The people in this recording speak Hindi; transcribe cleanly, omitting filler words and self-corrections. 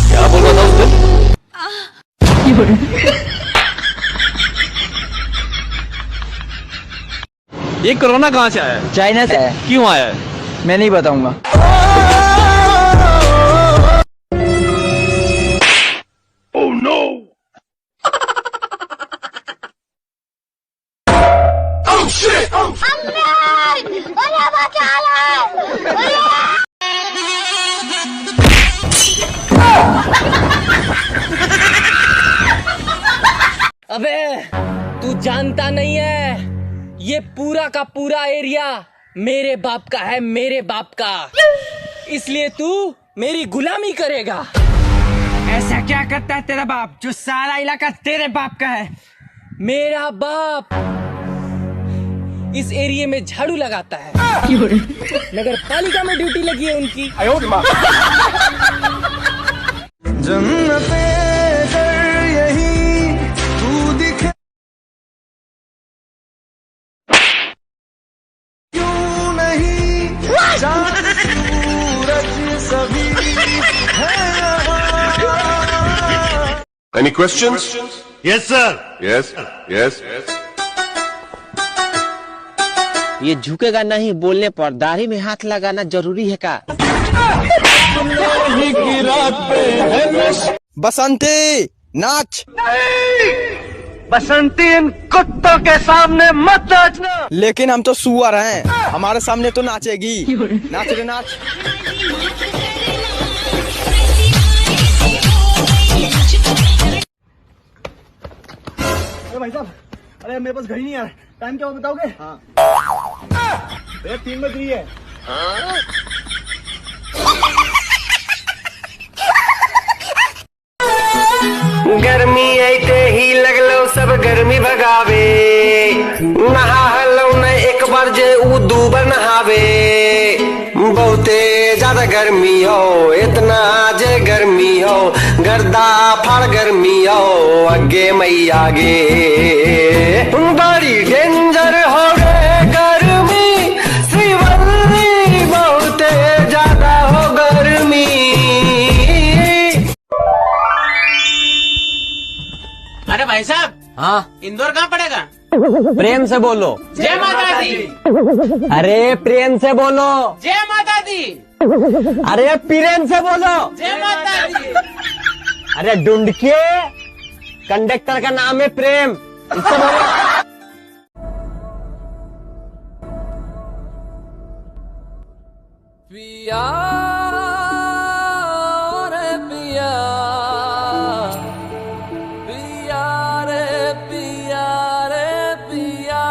क्या बोल रहा था उस दिन? ये कोरोना कहाँ से आया है? चाइना से है। क्यों आया है? मैं नहीं बताऊंगा। Oh no! Oh shit! Oh अबे तू जानता नहीं है, ये पूरा का पूरा एरिया मेरे बाप का है, मेरे बाप का। इसलिए तू मेरी गुलामी करेगा। ऐसा क्या करता है तेरा बाप जो सारा इलाका तेरे बाप का है? मेरा बाप इस एरिया में झाड़ू लगाता है। नगर पालिका में ड्यूटी लगी है उनकी। Any questions? Yes, sir. Yes, yes. ये झुकेगा नहीं बोलने पर दाढ़ी में हाथ लगाना जरूरी है का? बसंती नाच। बसंती इन कुत्तों के सामने मत नाचना। लेकिन हम तो सुअर हैं, हमारे सामने तो नाचेगी। नाच रे नाच। अरे भाई साहब, अरे मेरे पास घड़ी नहीं आ रहा। टाइम क्या हुआ बताओगे? हाँ। 3 बज रही है। गर्मी आते ही लगलो सब गर्मी भगावे। नहा लो न एक बार जे ऊ 2 बार नहावे। बहुते ज्यादा गर्मी हो, इतना जे गर्मी हो, गर्दा फाड़ गर्मी हो, आगे मैया गे बड़ी डेंजर हो रे गर्मी। श्रीवल्ली बहुते ज्यादा हो गर्मी। अरे भाई साहब, हाँ इंदौर कहाँ पड़ेगा? प्रेम से बोलो। जय माता दी। अरे प्रेम से बोलो। जय माता दी। अरे प्रेम से बोलो। जय माता दी। अरे ढूंढके कंडक्टर का नाम है प्रेम, इससे बोलो। पिया रे पिया, पिया रे पिया रे पिया।